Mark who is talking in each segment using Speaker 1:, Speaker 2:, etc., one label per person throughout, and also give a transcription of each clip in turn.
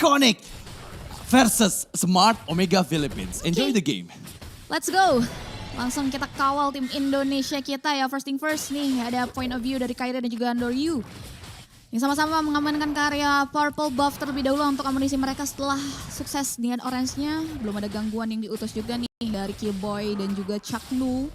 Speaker 1: Iconic versus Smart Omega Philippines. Enjoy the game.
Speaker 2: Let's go. Langsung kita kawal tim Indonesia kita ya. First thing first nih, ada point of view dari Kairi dan juga Andoryu. Yang sama-sama mengamankan karya Purple Buff terlebih dahulu untuk amunisi mereka setelah sukses dengan orange-nya. Belum ada gangguan yang diutus juga nih dari Killboy dan juga Chaknu.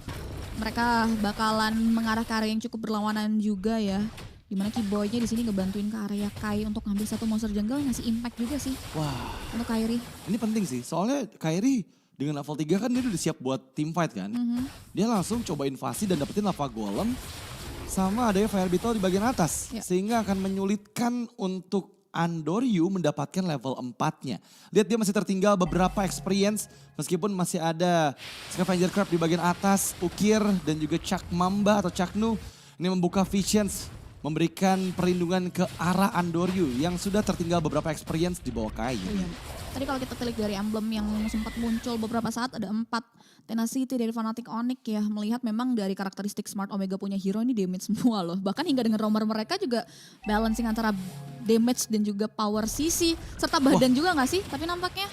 Speaker 2: Mereka bakalan mengarah ke area yang cukup berlawanan juga ya. Dimana Killboy-nya di sini ngebantuin ke area Kai untuk ngambil satu monster jungle, ngasih impact juga sih.
Speaker 1: Wah,
Speaker 2: untuk Kairi.
Speaker 1: Ini penting sih, soalnya Kairi dengan level 3 kan dia udah siap buat team fight kan. Dia langsung coba invasi dan dapetin lava golem sama adanya fire beetle di bagian atas.
Speaker 2: Ya.
Speaker 1: Sehingga akan menyulitkan untuk Andoryu mendapatkan level 4-nya. Lihat dia masih tertinggal beberapa experience meskipun masih ada Scavenger Crab di bagian atas, Ukir dan juga Chak Mamba atau Chaknu. Ini membuka visions, memberikan perlindungan ke arah Andoryu yang sudah tertinggal beberapa experience di bawah Kai.
Speaker 2: Iya. Tadi kalau kita telik dari emblem yang sempat muncul beberapa saat ada 4 Tenacity dari Fnatic Onyx ya. Melihat memang dari karakteristik Smart Omega punya hero ini damage semua loh. Bahkan hingga dengan roamer mereka juga balancing antara damage dan juga power CC. Serta badan juga gak sih? Tapi nampaknya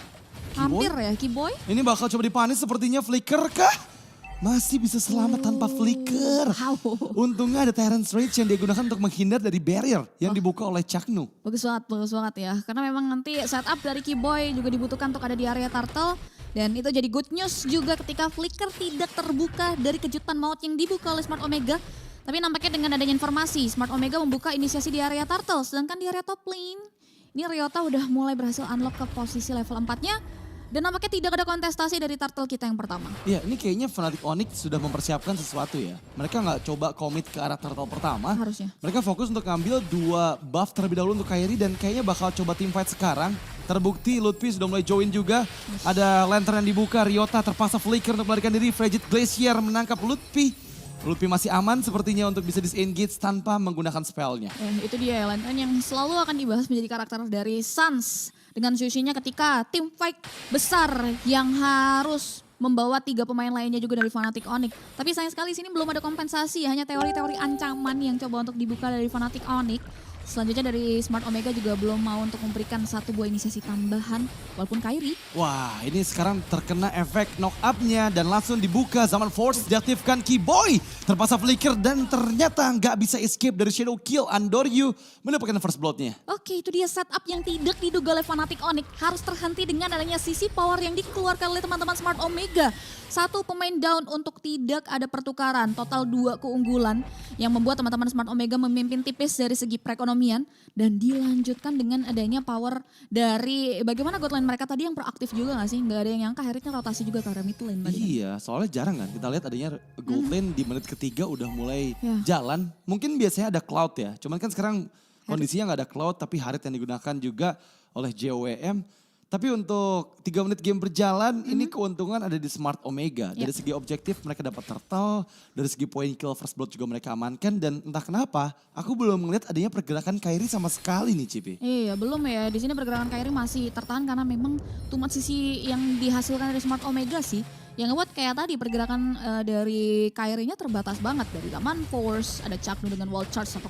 Speaker 2: hampir ya Killboy.
Speaker 1: Ini bakal coba dipanis sepertinya Flicker kah? Masih bisa selamat tanpa flicker.
Speaker 2: Wow.
Speaker 1: Untungnya ada Terrence Rage yang digunakan untuk menghindar dari barrier yang dibuka oleh Chaknu.
Speaker 2: Bagus banget ya. Karena memang nanti setup dari Killboy juga dibutuhkan untuk ada di area turtle. Dan itu jadi good news juga ketika flicker tidak terbuka dari kejutan maut yang dibuka oleh Smart Omega. Tapi nampaknya dengan adanya informasi, Smart Omega membuka inisiasi di area turtle. Sedangkan di area top lane, ini Ryota udah mulai berhasil unlock ke posisi level 4-nya. Dan nampaknya tidak ada kontestasi dari turtle kita yang pertama.
Speaker 1: Iya, ini kayaknya Fnatic Onyx sudah mempersiapkan sesuatu ya. Mereka nggak coba komit ke arah turtle pertama.
Speaker 2: Harusnya.
Speaker 1: Mereka fokus untuk ngambil 2 buff terlebih dahulu untuk Kairi dan kayaknya bakal coba team fight sekarang. Terbukti Lutfi sudah mulai join juga. Ada lantern yang dibuka, Ryota terpaksa flicker untuk melarikan diri. Frigid Glacier menangkap Lutfi. Lutfi masih aman sepertinya untuk bisa disengage tanpa menggunakan spellnya.
Speaker 2: Itu dia ya, lantern yang selalu akan dibahas menjadi karakter dari Suns. Dengan Sushi-nya ketika tim fight besar yang harus membawa 3 pemain lainnya juga dari Fnatic Onyx. Tapi sayang sekali sini belum ada kompensasi, hanya teori-teori ancaman yang coba untuk dibuka dari Fnatic Onyx. Selanjutnya dari Smart Omega juga belum mau untuk memberikan 1 buah inisiasi tambahan walaupun Kairi.
Speaker 1: Wah, ini sekarang terkena efek knock up-nya dan langsung dibuka zaman force diaktifkan Killboy. Terpaksa flicker dan ternyata nggak bisa escape dari shadow kill. Andoryu mendapatkan first blood-nya.
Speaker 2: Oke, itu dia setup yang tidak diduga oleh Fnatic Onyx. Harus terhenti dengan adanya sisi power yang dikeluarkan oleh teman-teman Smart Omega. 1 pemain down untuk tidak ada pertukaran. Total 2 keunggulan yang membuat teman-teman Smart Omega memimpin tipis dari segi perekonomian. Dan dilanjutkan dengan adanya power dari bagaimana god lane mereka tadi yang proaktif juga gak sih? Gak ada yang nyangka akhirnya rotasi juga ke arah mid lane.
Speaker 1: Iya, soalnya jarang kan kita lihat adanya gold lane di menit ketiga udah mulai jalan. Mungkin biasanya ada cloud ya, cuman kan sekarang kondisinya gak ada cloud tapi Harit yang digunakan juga oleh JOWM. Tapi untuk 3 menit game berjalan, ini keuntungan ada di Smart Omega. Dari segi objektif mereka dapat turtle, dari segi point kill first blood juga mereka amankan. Dan entah kenapa, aku belum melihat adanya pergerakan Kairi sama sekali nih Cipi.
Speaker 2: Iya belum ya, di sini pergerakan Kairi masih tertahan karena memang too much sisi yang dihasilkan dari Smart Omega sih. Yang ngebuat kayak tadi pergerakan dari Kairi-nya terbatas banget. Dari Zaman Force, ada Chaknu dengan wall charge 1,8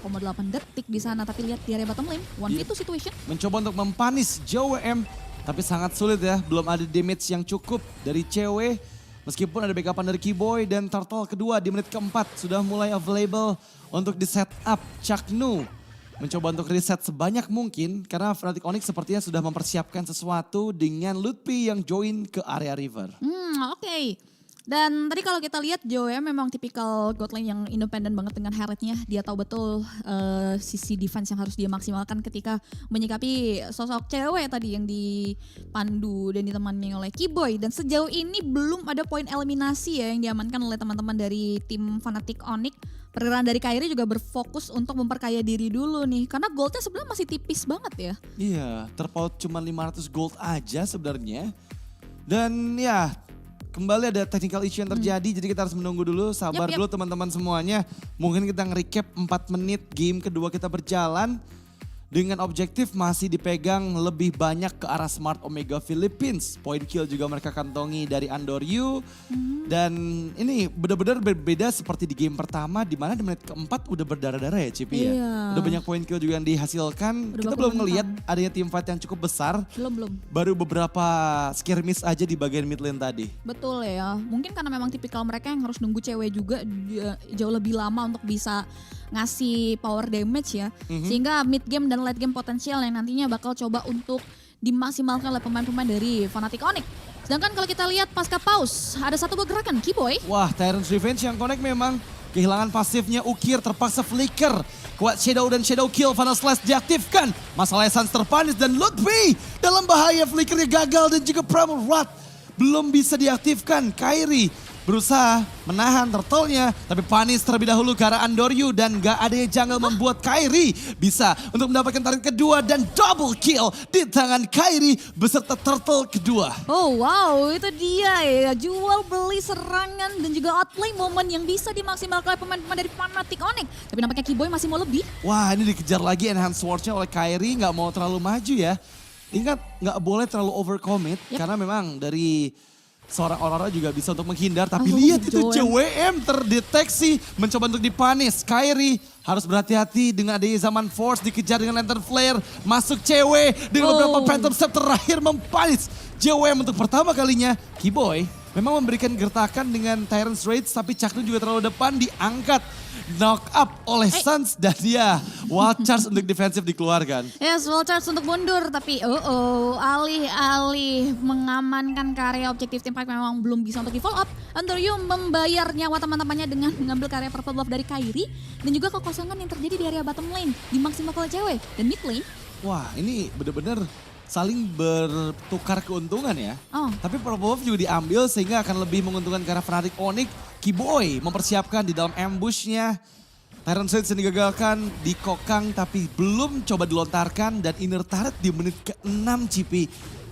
Speaker 2: detik di sana. Tapi lihat di area bottom lane, 1v2 situation.
Speaker 1: Mencoba untuk mempanis JOWM. Tapi sangat sulit ya, belum ada damage yang cukup dari CW. Meskipun ada backupan dari Killboy dan turtle kedua di menit keempat sudah mulai available untuk di setup. Chaknu mencoba untuk reset sebanyak mungkin karena Fnatic Onyx sepertinya sudah mempersiapkan sesuatu dengan Lutfi yang join ke area river.
Speaker 2: Oke. Dan tadi kalau kita lihat Joe memang tipikal god lane yang independen banget dengan Herald-nya. Dia tahu betul sisi defense yang harus dia maksimalkan ketika menyikapi sosok cewek tadi yang dipandu dan ditemani oleh Killboy. Dan sejauh ini belum ada poin eliminasi ya yang diamankan oleh teman-teman dari tim Fnatic Onyx. Pergerakan dari Kairi juga berfokus untuk memperkaya diri dulu nih. Karena goldnya sebenarnya masih tipis banget ya.
Speaker 1: Iya, terpaut cuma 500 gold aja sebenarnya. Dan ya kembali ada technical issue yang terjadi, jadi kita harus menunggu dulu, sabar dulu teman-teman semuanya. Mungkin kita nge-recap 4 menit game kedua kita berjalan. dengan objektif masih dipegang lebih banyak ke arah Smart Omega Philippines. Point kill juga mereka kantongi dari Andoryu. Dan ini benar-benar berbeda seperti di game pertama di mana di menit keempat udah berdarah-darah ya Cipi ya. Udah banyak point kill juga yang dihasilkan. Kita belum ngelihat adanya team fight yang cukup besar.
Speaker 2: Belum.
Speaker 1: Baru beberapa skirmish aja di bagian mid lane tadi.
Speaker 2: Betul ya, mungkin karena memang tipikal mereka yang harus nunggu cewek juga jauh lebih lama untuk bisa ngasih power damage ya. Sehingga mid game dan late game potensial yang nantinya bakal coba untuk dimaksimalkan oleh pemain-pemain dari Fnatic Onyx. Sedangkan kalau kita lihat pasca pause, ada satu pergerakan Keyboy.
Speaker 1: Wah, Tyrant's Revenge yang connect memang kehilangan pasifnya Ukir terpaksa flicker. Kuat Shadow dan Shadow Kill, Final Slash diaktifkan. Masalah Sans terpanis dan Ludwig dalam bahaya, flickernya gagal dan juga Primal Wrath belum bisa diaktifkan. Kairi berusaha menahan turtle-nya, tapi panis terlebih dahulu ke arah Andoryu dan gak ada yang jungle membuat Kairi bisa untuk mendapatkan target kedua dan double kill di tangan Kairi beserta turtle kedua.
Speaker 2: Oh wow, itu dia ya, jual beli serangan dan juga outplay momen yang bisa dimaksimalkan oleh pemain-pemain dari Fnatic Onyx. Tapi nampaknya Keyboy masih mau lebih.
Speaker 1: Wah, ini dikejar lagi enhance sword-nya oleh Kairi, gak mau terlalu maju ya. Ingat, gak boleh terlalu overcommit karena memang dari seorang Aurora juga bisa untuk menghindar, tapi lihat itu JWM terdeteksi mencoba untuk dipanis. Kairi harus berhati-hati dengan adanya zaman force, dikejar dengan lantern flare, masuk CW dengan beberapa phantom step terakhir mempanis JWM untuk pertama kalinya. Keyboy memang memberikan gertakan dengan Tyrant's Rage, tapi Chaknu juga terlalu depan diangkat. Knock up oleh Sans dan dia wild charge untuk defensif dikeluarkan.
Speaker 2: Yes, wild charge untuk mundur, tapi alih-alih mengamankan karya objektif tim fight memang belum bisa untuk di follow up. Andoryu membayar nyawa teman-temannya dengan mengambil karya purple buff dari Kairi dan juga kekosongan yang terjadi di area bottom lane dimaksimalkan oleh cewek dan mid lane.
Speaker 1: Wah, ini bener-bener saling bertukar keuntungan ya. Tapi purple buff juga diambil sehingga akan lebih menguntungkan ke arah Fnatic Onyx. Keyboy mempersiapkan di dalam ambushnya. Tyrant Rage yang digagalkan, dikokang tapi belum coba dilontarkan. Dan inner turret di menit ke-6 Cipi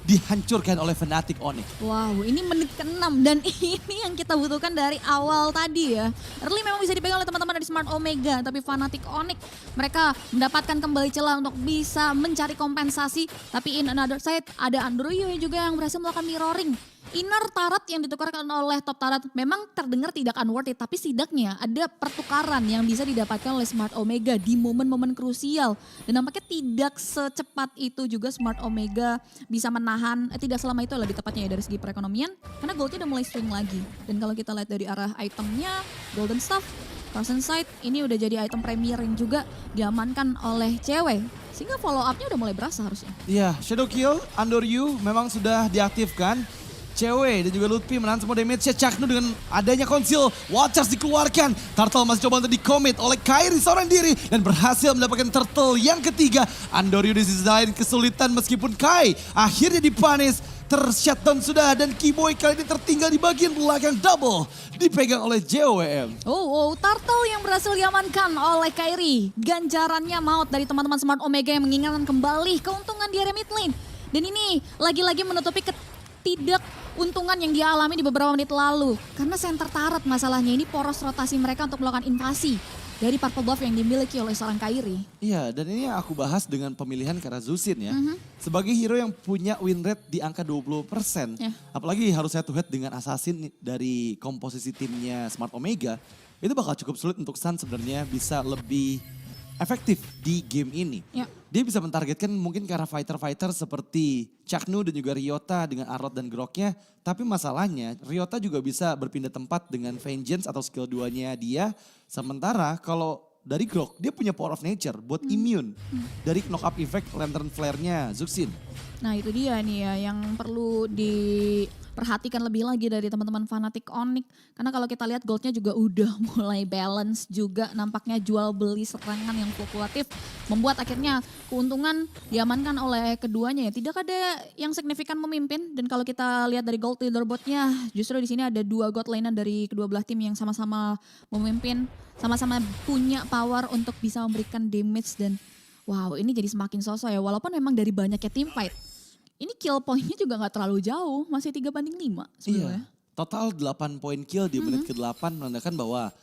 Speaker 1: dihancurkan oleh Fnatic Onyx.
Speaker 2: Wow, ini menit ke-6 dan ini yang kita butuhkan dari awal tadi ya. Early memang bisa dipegang oleh teman-teman dari Smart Omega, tapi Fnatic Onyx mereka mendapatkan kembali celah untuk bisa mencari kompensasi. Tapi in another side ada Andoryu juga yang berhasil melakukan mirroring. Inner turret yang ditukarkan oleh top turret memang terdengar tidak unworth it, tapi setidaknya ada pertukaran yang bisa didapatkan oleh Smart Omega di momen-momen krusial. Dan nampaknya tidak secepat itu juga Smart Omega bisa menahan, tidak selama itu lebih tepatnya ya dari segi perekonomian, karena goldnya udah mulai swing lagi. Dan kalau kita lihat dari arah itemnya, Golden Staff, Frozen Sight ini udah jadi item premier yang juga diamankan oleh cewek. Sehingga follow up-nya udah mulai berasa harusnya.
Speaker 1: Iya, Shadow Kill, Andoryu memang sudah diaktifkan. Cewek dan juga Lutfi menahan semua damage-nya. Chaknu dengan adanya konsil, Wild Charge dikeluarkan. Turtle masih coba untuk di-commit oleh Kairi seorang diri. Dan berhasil mendapatkan Turtle yang ketiga. Andoryu di sisi lain kesulitan meskipun Kai akhirnya dipanis. Ter-shutdown sudah dan Keyboy kali ini tertinggal di bagian belakang, double dipegang oleh JWM.
Speaker 2: Turtle yang berhasil diamankan oleh Kairi. Ganjarannya maut dari teman-teman Smart Omega yang mengingatkan kembali keuntungan di area mid lane. Dan ini lagi-lagi menutupi untungan yang dia alami di beberapa menit lalu. Karena center turret masalahnya ini poros rotasi mereka untuk melakukan invasi dari purple buff yang dimiliki oleh seorang Kairi.
Speaker 1: Iya, dan ini yang aku bahas dengan pemilihan Karazusin ya. Sebagai hero yang punya win rate di angka 20%. Apalagi harus head to head dengan assassin dari komposisi timnya Smart Omega. Itu bakal cukup sulit untuk Sun sebenarnya bisa lebih efektif di game ini. Dia bisa mentargetkan mungkin ke arah fighter-fighter seperti Chaknu dan juga Ryota dengan Arrot dan Groknya. Tapi masalahnya Ryota juga bisa berpindah tempat dengan Vengeance atau skill 2-nya dia. Sementara kalau dari Grok dia punya Power of Nature buat immune dari knock up effect Lantern Flare-nya Zuxin.
Speaker 2: Nah itu dia nih ya yang perlu diperhatikan lebih lagi dari teman-teman Fnatic Onyx. Karena kalau kita lihat goldnya juga udah mulai balance juga. Nampaknya jual beli serangan yang fluktuatif membuat akhirnya keuntungan diamankan oleh keduanya ya. Tidak ada yang signifikan memimpin. Dan kalau kita lihat dari gold leaderboardnya justru di sini ada 2 god laner dari kedua belah tim yang sama-sama memimpin. Sama-sama punya power untuk bisa memberikan damage dan wow ini jadi semakin sosok ya. Walaupun memang dari banyaknya team fight. Ini kill point-nya juga gak terlalu jauh, masih 3-5 sebenarnya.
Speaker 1: Iya, total 8 poin kill di menit ke-8 menandakan bahwa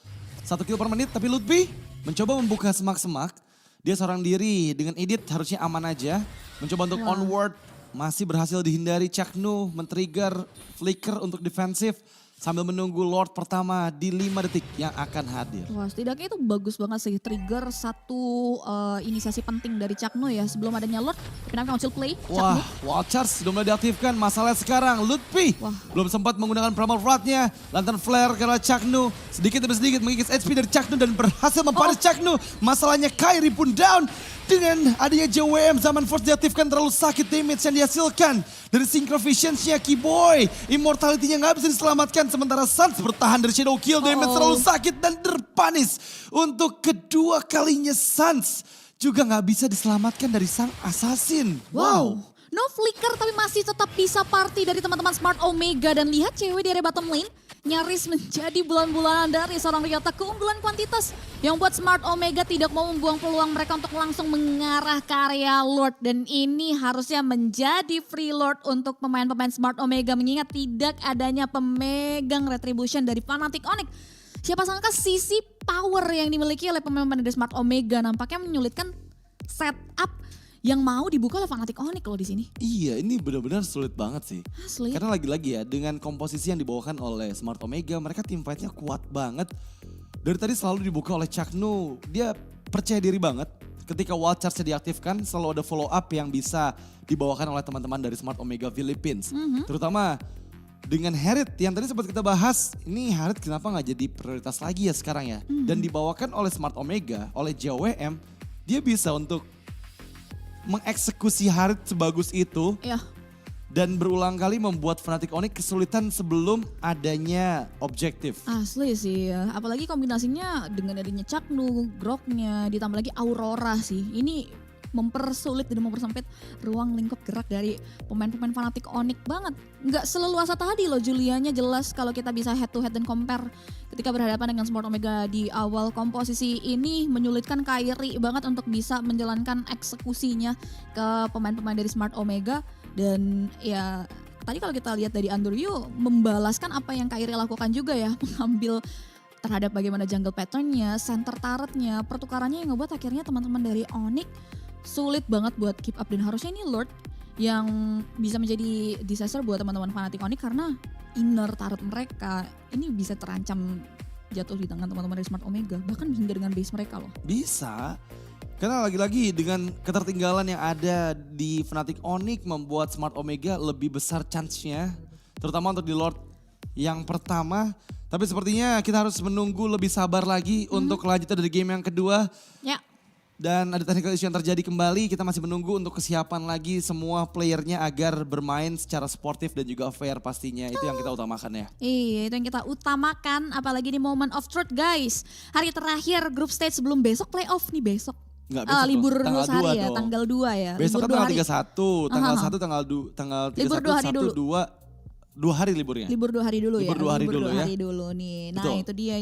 Speaker 1: 1 kill per menit. Tapi Lutfi mencoba membuka semak-semak Dia seorang diri dengan edit harusnya aman aja. Mencoba untuk onward, masih berhasil dihindari. Chaknu men-trigger flicker untuk defensif. Sambil menunggu Lord pertama di 5 detik yang akan hadir.
Speaker 2: Wah, setidaknya itu bagus banget sih. Trigger satu inisiasi penting dari Chaknu ya. Sebelum adanya Lord, tapi Council Play.
Speaker 1: Wah, Wild Charge sudah mulai diaktifkan. Masalahnya sekarang, Lutfi belum sempat menggunakan Primal Rod-nya. Lantern Flare karena Chaknu sedikit demi sedikit mengikis HP dari Chaknu dan berhasil memparis Chaknu. Masalahnya Kairi pun down. Dengan adanya JWM, Zaman Force diaktifkan, terlalu sakit damage yang dihasilkan. Dari Synchro Visions-nya Keyboy, Immortality-nya nggak bisa diselamatkan. Sementara Suns bertahan dari Shadow Kill, damage terlalu sakit dan terpanis. Untuk kedua kalinya Suns juga nggak bisa diselamatkan dari sang assassin. Wow.
Speaker 2: No flicker tapi masih tetap bisa party dari teman-teman Smart Omega. Dan lihat cewek di area bottom lane nyaris menjadi bulan-bulanan dari seorang Ryota. Keunggulan kuantitas yang buat Smart Omega tidak mau membuang peluang mereka untuk langsung mengarah ke area Lord. Dan ini harusnya menjadi free Lord untuk pemain-pemain Smart Omega. Mengingat tidak adanya pemegang retribution dari Fnatic Onyx. Siapa sangka sisi power yang dimiliki oleh pemain-pemain dari Smart Omega nampaknya menyulitkan setup yang mau dibuka oleh Fnatic Onyx loh di sini.
Speaker 1: Iya, ini benar-benar sulit banget sih.
Speaker 2: Asli.
Speaker 1: Karena lagi-lagi ya, dengan komposisi yang dibawakan oleh Smart Omega, mereka team fight-nya kuat banget. Dari tadi selalu dibuka oleh Chaknu, dia percaya diri banget. Ketika Wild Charge diaktifkan, selalu ada follow up yang bisa dibawakan oleh teman-teman dari Smart Omega Philippines. Terutama dengan Herald yang tadi sempat kita bahas, ini Herald kenapa nggak jadi prioritas lagi ya sekarang ya. Dan dibawakan oleh Smart Omega, oleh JWM, dia bisa untuk mengeksekusi Herald sebagus itu.
Speaker 2: Ya.
Speaker 1: Dan berulang kali membuat Fnatic Onyx kesulitan sebelum adanya objektif.
Speaker 2: Asli sih ya, apalagi kombinasinya dengan adanya Chaknu, Groknya, ditambah lagi Aurora sih. Ini mempersulit dan mempersempit ruang lingkup gerak dari pemain-pemain Fnatic Onyx banget. Nggak seleluasa tadi loh Julianya, jelas kalau kita bisa head to head dan compare ketika berhadapan dengan Smart Omega di awal komposisi ini menyulitkan Kairi banget untuk bisa menjalankan eksekusinya ke pemain-pemain dari Smart Omega. Dan ya tadi kalau kita lihat dari Andrew membalaskan apa yang Kairi lakukan juga ya, mengambil terhadap bagaimana jungle patternnya, center turretnya, pertukarannya yang ngebuat akhirnya teman-teman dari Onyx sulit banget buat keep up. Dan harusnya ini Lord yang bisa menjadi disaster buat teman-teman Fnatic Onyx karena inner turret mereka ini bisa terancam jatuh di tangan teman-teman dari Smart Omega, bahkan hingga dengan base mereka loh.
Speaker 1: Bisa. Karena lagi-lagi dengan ketertinggalan yang ada di Fnatic Onyx membuat Smart Omega lebih besar chance-nya. Terutama untuk di Lord yang pertama. Tapi sepertinya kita harus menunggu lebih sabar lagi untuk kelanjutan dari game yang kedua.
Speaker 2: Ya.
Speaker 1: Dan ada technical issue yang terjadi kembali, kita masih menunggu untuk kesiapan lagi semua playernya agar bermain secara sportif dan juga fair pastinya. Itu yang kita utamakan ya.
Speaker 2: Iya, itu yang kita utamakan, apalagi di moment of truth guys. Hari terakhir group stage sebelum besok playoff nih besok.
Speaker 1: Enggak, besok
Speaker 2: libur
Speaker 1: dong.
Speaker 2: dulu sehari ya,
Speaker 1: dong.
Speaker 2: tanggal 2 ya.
Speaker 1: Besok
Speaker 2: libur
Speaker 1: kan tanggal 31, tanggal 1, tanggal 31,
Speaker 2: libur 2 hari
Speaker 1: 1,
Speaker 2: dulu.
Speaker 1: 2 hari liburnya.
Speaker 2: Libur 2 hari dulu ya.
Speaker 1: Libur 2 hari dulu ya.
Speaker 2: Hari dulu nih. Nah,
Speaker 1: Betul.
Speaker 2: itu dia.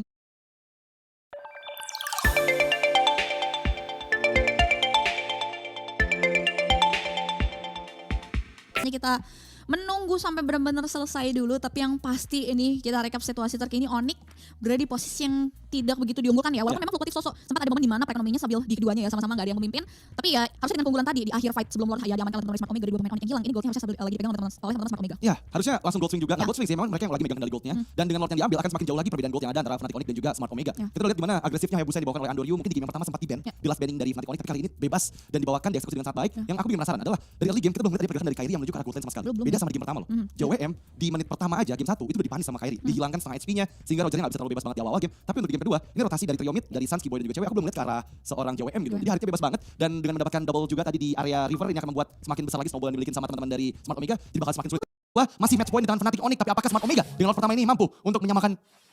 Speaker 2: Ini kita menunggu sampai benar-benar selesai dulu, tapi yang pasti ini kita rekap situasi terkini. Onyx berada di posisi yang tidak begitu diunggulkan ya, walaupun memang fluktuatif sosok. Sempat ada momen di mana perekonomiannya stabil di keduanya ya, sama-sama gak ada yang memimpin. Tapi ya harusnya dengan keunggulan tadi di akhir fight sebelum Lord Haya diamankan oleh teman-teman Smart Omega dari dua pemain Onyx yang hilang, ini goldnya harusnya stabil, lagi dipegang oleh teman-teman Smart Omega.
Speaker 1: Ya, harusnya langsung gold swing juga. Nah, gold swing sih memang mereka yang lagi megang kendali goldnya. Dan dengan Lord yang diambil akan semakin jauh lagi perbedaan gold yang ada antara Fnatic Onyx dan juga Smart Omega. Kita lihat di mana agresifnya Hayabusa dibawakan oleh Andoryu. Mungkin di game yang pertama sempat di-ban, di last banning dari Fnatic Onyx, tapi kali ini bebas dan dibawakan dieksekusi dengan sangat baik. Yang aku bikin penasaran adalah dari early game kita belum lihat ada pergerakan dari Kairi yang menuju ke arah gold lane sama sekali. Beda sama di game pertama loh. JWM di menit pertama aja game 1 itu udah dipanis sama Kairi, dihilangkan setengah HP-nya sehingga Rogernya gak bisa terlalu bebas banget di awal game. Tapi untuk di game kedua, ini rotasi dari trio mid dari Suns, Keyboy dan juga cewek, aku belum lihat ke arah seorang JWM gitu. Jadi Haritnya bebas banget dan dengan mendapatkan double juga tadi di area river ini akan membuat semakin besar lagi snowball yang dimiliki sama teman-teman dari Smart Omega, jadi bakal semakin sulit. Wah, masih match point di tangan Fnatic Onyx, tapi apakah Smart Omega dengan Lord pertama ini mampu untuk menyamakan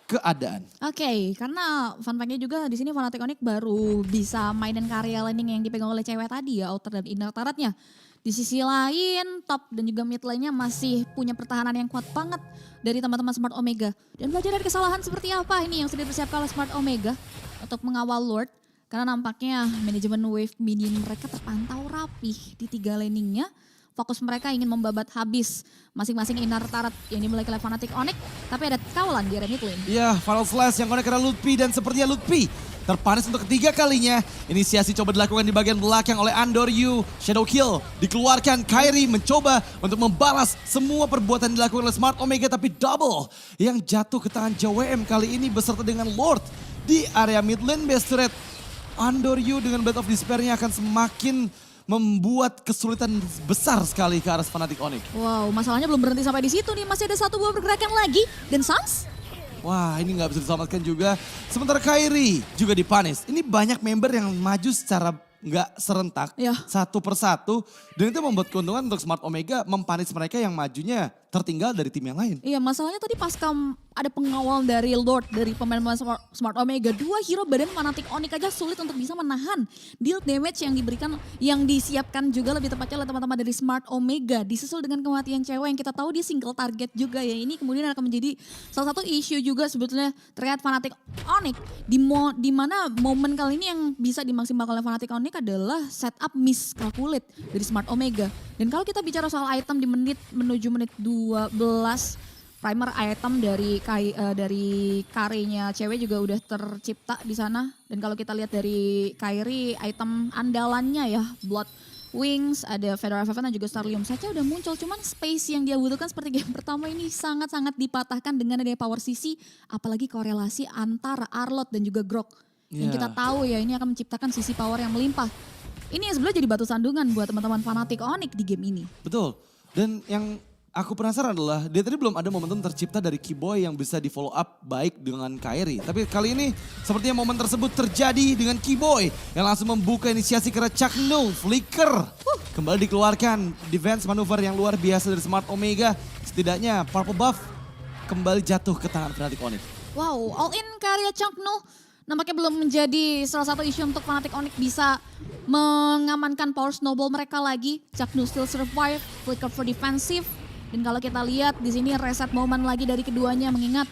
Speaker 1: keadaan?
Speaker 2: Oke, karena fun fact-nya juga di sini Fnatic Onyx baru bisa mainin karya landing yang dipegang oleh cewek tadi ya, outer dan inner turret-nya. Di sisi lain, top dan juga mid lane-nya masih punya pertahanan yang kuat banget dari teman-teman Smart Omega. Dan belajar dari kesalahan seperti apa ini yang sudah dipersiapkan oleh Smart Omega untuk mengawal Lord. Karena nampaknya manajemen wave minion mereka terpantau rapih di 3 laning-nya. Fokus mereka ingin membabat habis masing-masing inner turret yang dimiliki oleh Fnatic Onyx. Tapi ada kawalan di area mid lane.
Speaker 1: Ya, Final Slash yang connect ke Lutfi dan sepertinya Lutfi terpanis untuk ketiga kalinya. Inisiasi coba dilakukan di bagian belakang oleh Andoryu. Shadow Kill dikeluarkan, Kairi mencoba untuk membalas semua perbuatan yang dilakukan oleh Smart Omega, tapi double yang jatuh ke tangan JWM kali ini beserta dengan Lord di area mid lane base turret. Andoryu dengan Blade of Despair-nya akan semakin membuat kesulitan besar sekali ke arah Fnatic Onyx.
Speaker 2: Wow, masalahnya belum berhenti sampai di situ nih. Masih ada satu buah pergerakan lagi. Dan Sans?
Speaker 1: Wah, ini nggak bisa diselamatkan juga. Sementara Kairi juga dipanis. Ini banyak member yang maju secara nggak serentak,
Speaker 2: Ya.
Speaker 1: satu persatu. Dan itu membuat keuntungan untuk Smart Omega mempanis mereka yang majunya tertinggal dari tim yang lain.
Speaker 2: Iya, masalahnya tadi pas ada pengawal dari Lord, dari pemain-pemain Smart Omega. Dua hero badan Fnatic Onyx aja sulit untuk bisa menahan deal damage yang diberikan, yang disiapkan juga lebih tepatnya oleh teman-teman dari Smart Omega. Disusul dengan kematian cewek yang kita tahu dia single target juga ya. Ini kemudian akan menjadi salah satu isu juga sebetulnya terkait Fnatic Onyx. Di mana momen kali ini yang bisa dimaksimalkan oleh Fnatic Onyx adalah setup miscalculate dari Smart Omega. Dan kalau kita bicara soal item di menuju menit 12, primer item dari Kairinya cewek juga udah tercipta di sana. Dan kalau kita lihat dari Kairi, item andalannya ya, Blood Wings, ada Fedora Feven dan juga Starlium saja udah muncul. Cuman space yang dia butuhkan seperti game pertama ini sangat-sangat dipatahkan dengan adanya power CC. Apalagi korelasi antara Arlott dan juga Grok. Yang kita tahu ya ini akan menciptakan sisi power yang melimpah. Ini yang sebenarnya jadi batu sandungan buat teman-teman Fnatic Onyx di game ini.
Speaker 1: Betul. Dan yang aku penasaran adalah dia tadi belum ada momentum tercipta dari Keyboy yang bisa di follow up baik dengan Kairi. Tapi kali ini sepertinya momen tersebut terjadi dengan Keyboy yang langsung membuka inisiasi ke arah Chakno. Flicker kembali dikeluarkan. Defense manuver yang luar biasa dari Smart Omega. Setidaknya purple buff kembali jatuh ke tangan Fnatic Onyx.
Speaker 2: Wow, all in karya Chakno nampaknya belum menjadi salah satu isu untuk Fnatic Onyx bisa mengamankan power snowball mereka lagi. Chakno still survive, Flicker for defensive. Dan kalau kita lihat di sini reset momen lagi dari keduanya, mengingat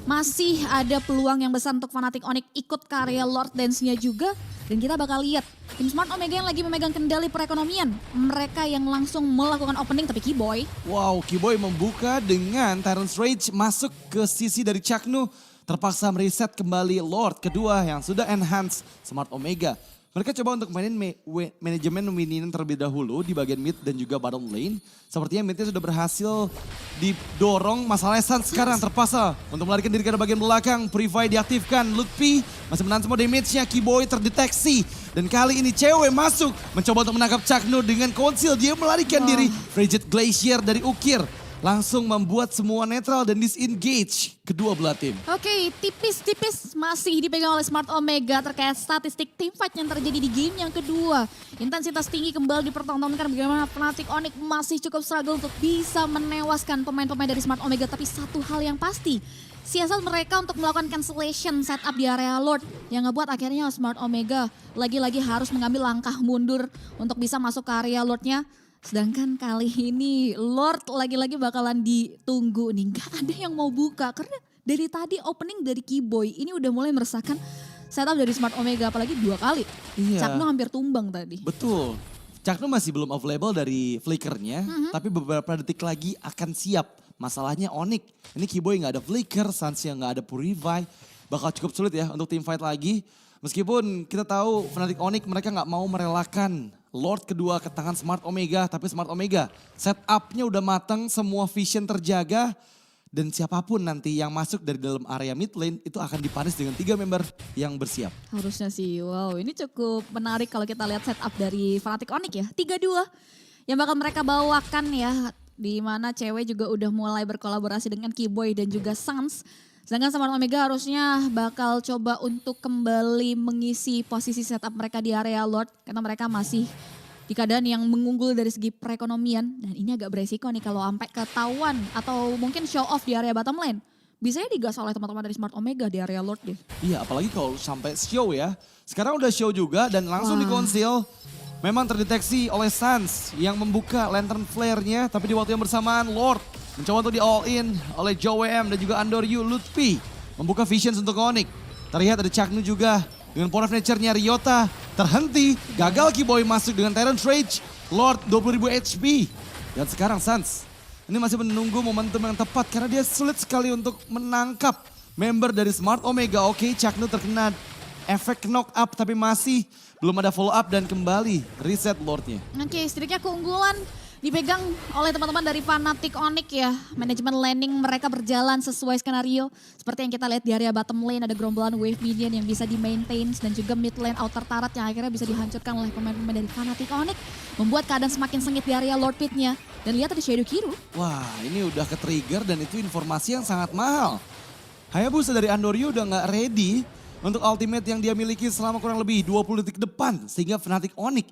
Speaker 2: masih ada peluang yang besar untuk Fnatic Onyx ikut karya Lord Dance-nya juga. Dan kita bakal lihat tim Smart Omega yang lagi memegang kendali perekonomian. Mereka yang langsung melakukan opening, tapi Keyboy.
Speaker 1: Wow, Keyboy membuka dengan Tyrant's Rage masuk ke sisi dari Chakno. Terpaksa mereset kembali Lord kedua yang sudah enhance Smart Omega. Mereka coba untuk mainin manajemen minion terlebih dahulu di bagian mid dan juga bottom lane. Sepertinya midnya sudah berhasil didorong. Masalahnya Sans sekarang terpaksa untuk melarikan diri ke bagian belakang. Purify diaktifkan, Lutfi masih menahan semua damage-nya. Keyboy terdeteksi. Dan kali ini cewek masuk mencoba untuk menangkap Chakno dengan konsil. Dia melarikan diri. Frigid Glacier dari Ukir langsung membuat semua netral dan disengage kedua belah tim.
Speaker 2: Oke, tipis-tipis masih dipegang oleh Smart Omega terkait statistik teamfight yang terjadi di game yang kedua. Intensitas tinggi kembali dipertontonkan bagaimana Fnatic Onyx masih cukup struggle untuk bisa menewaskan pemain-pemain dari Smart Omega. Tapi satu hal yang pasti, siasat mereka untuk melakukan cancellation setup di area Lord yang ngebuat akhirnya Smart Omega lagi-lagi harus mengambil langkah mundur untuk bisa masuk ke area Lordnya. Sedangkan kali ini Lord lagi-lagi bakalan ditunggu nih. Gak ada yang mau buka karena dari tadi opening dari Keyboy ini udah mulai meresahkan setup dari Smart Omega. Apalagi 2 kali.
Speaker 1: Iya.
Speaker 2: Chakno hampir tumbang tadi.
Speaker 1: Betul. Chakno masih belum available dari flickernya. Tapi beberapa detik lagi akan siap. Masalahnya Onyx. Ini Keyboy gak ada flicker, Sans yang gak ada Purify. Bakal cukup sulit ya untuk team fight lagi. Meskipun kita tahu Fnatic Onyx mereka gak mau merelakan Lord kedua ke tangan Smart Omega. Tapi Smart Omega setupnya udah matang, semua vision terjaga. Dan siapapun nanti yang masuk dari dalam area mid lane itu akan dipanis dengan 3 member yang bersiap.
Speaker 2: Harusnya sih, wow ini cukup menarik kalau kita lihat setup dari Fnatic Onyx ya. 3-2 yang bakal mereka bawakan ya. Di mana cewek juga udah mulai berkolaborasi dengan Keyboy dan juga Sans. Sedangkan Smart Omega harusnya bakal coba untuk kembali mengisi posisi setup mereka di area Lord. Karena mereka masih di keadaan yang mengunggul dari segi perekonomian. Dan ini agak beresiko nih kalau sampai ketahuan atau mungkin show off di area bottom lane. Bisanya digas oleh teman-teman dari Smart Omega di area Lord deh.
Speaker 1: Iya apalagi kalau sampai show ya. Sekarang udah show juga dan langsung dikonsil. Memang terdeteksi oleh Sans yang membuka lantern flare-nya. Tapi di waktu yang bersamaan Lord mencoba untuk di all in oleh JWM dan juga Andoryu. Lutfi membuka visions untuk Onyx. Terlihat ada Chakno juga dengan power of nature-nya Ryota terhenti. Gagal Keyboy masuk dengan Tyrant's Rage. Lord 20.000 HP. Dan sekarang Sans ini masih menunggu momentum yang tepat karena dia sulit sekali untuk menangkap member dari Smart Omega. Oke, Chakno terkena efek knock up tapi masih belum ada follow up dan kembali reset Lordnya.
Speaker 2: Oke, setidaknya keunggulan dipegang oleh teman-teman dari Fnatic Onyx ya. Manajemen laning mereka berjalan sesuai skenario. Seperti yang kita lihat di area bottom lane ada gerombolan wave minion yang bisa di-maintain. Dan juga mid lane outer turret yang akhirnya bisa dihancurkan oleh pemain-pemain dari Fnatic Onyx. Membuat keadaan semakin sengit di area Lord Pit-nya. Dan lihat ada Shadow Kiru.
Speaker 1: Wah ini udah ke-trigger dan itu informasi yang sangat mahal. Hayabusa dari Andoryu udah gak ready untuk ultimate yang dia miliki selama kurang lebih 20 detik depan. Sehingga Fnatic Onyx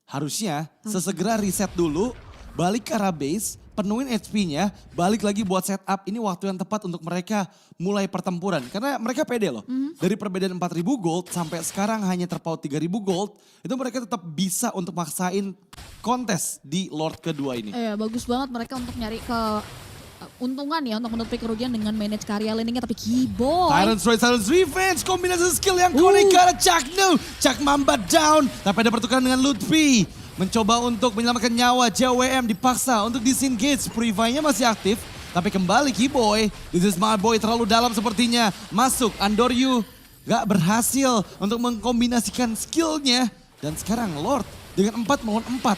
Speaker 1: harusnya sesegera reset dulu. Balik ke arah base, penuhin HP-nya, balik lagi buat setup. Ini waktu yang tepat untuk mereka mulai pertempuran. Karena mereka pede loh. Dari perbedaan 4.000 gold sampai sekarang hanya terpaut 3.000 gold. Itu mereka tetap bisa untuk maksain kontes di Lord kedua ini.
Speaker 2: Iya bagus banget mereka untuk nyari keuntungan ya untuk menutupi kerugian dengan manage karya laningnya. Tapi Kiboy.
Speaker 1: Tyrant Strike, Silence Revenge, kombinasi skill yang konek ke arah Chakno. Chak Mamba down, tapi ada pertukaran dengan Lutfi. Mencoba untuk menyelamatkan nyawa JWM dipaksa untuk disengage. Purify-nya masih aktif. Tapi kembali Kiboy. This is my boy terlalu dalam sepertinya. Masuk Andoryu. Gak berhasil untuk mengkombinasikan skillnya. Dan sekarang Lord dengan 4 melawan 4.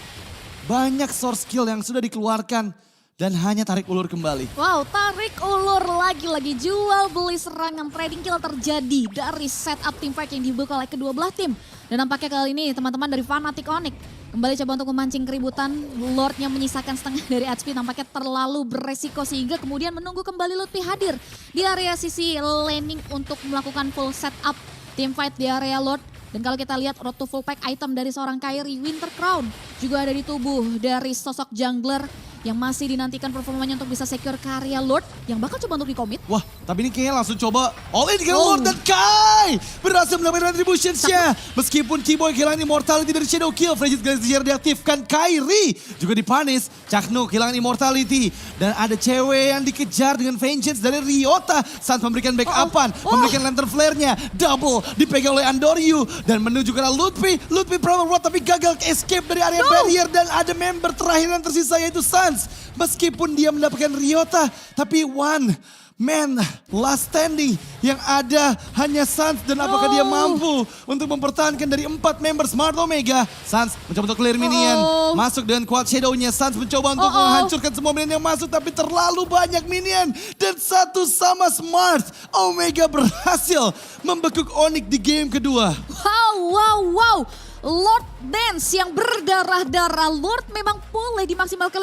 Speaker 1: Banyak source skill yang sudah dikeluarkan. Dan hanya tarik ulur kembali.
Speaker 2: Wow, tarik ulur lagi-lagi. Jual beli serangan trading kill terjadi dari setup teamfight yang dibuka oleh kedua belah tim. Dan nampaknya kali ini teman-teman dari Fnatic Onyx kembali coba untuk memancing keributan. Lordnya menyisakan setengah dari HP nampaknya terlalu beresiko sehingga kemudian menunggu kembali Lutfi hadir di area sisi laning untuk melakukan full setup teamfight di area Lord. Dan kalau kita lihat road to full pack item dari seorang Kairi, Winter Crown juga ada di tubuh dari sosok jungler yang masih dinantikan performanya untuk bisa secure karya Lord yang bakal coba untuk di-commit.
Speaker 1: Wah, tapi ini kayaknya langsung coba all in ke Lord dan Kai berhasil mendapatkan retribution-nya. Meskipun Kiboy kehilangan immortality dari Shadow Kill, Frigid Glacier diaktifkan, Kairi juga dipanis. Chakno kehilangan immortality dan ada cewek yang dikejar dengan vengeance dari Ryota. Sans memberikan backupan, memberikan lantern flare-nya, double dipegang oleh Andoryu dan menuju ke arah Lutfi. Lutfi pernah meruat tapi gagal escape dari area barrier dan ada member terakhir yang tersisa yaitu Sans. Meskipun dia mendapatkan Ryota, tapi one man last standing yang ada hanya Sans dan apakah dia mampu untuk mempertahankan dari 4 member Smart Omega. Sans mencoba untuk clear minion, masuk dengan quad shadow-nya. Sans mencoba untuk menghancurkan semua minion yang masuk tapi terlalu banyak minion dan satu sama Smart Omega berhasil membekuk Onyx di game kedua.
Speaker 2: Wow. Lord Dance yang berdarah-darah. Lord memang boleh dimaksimalkan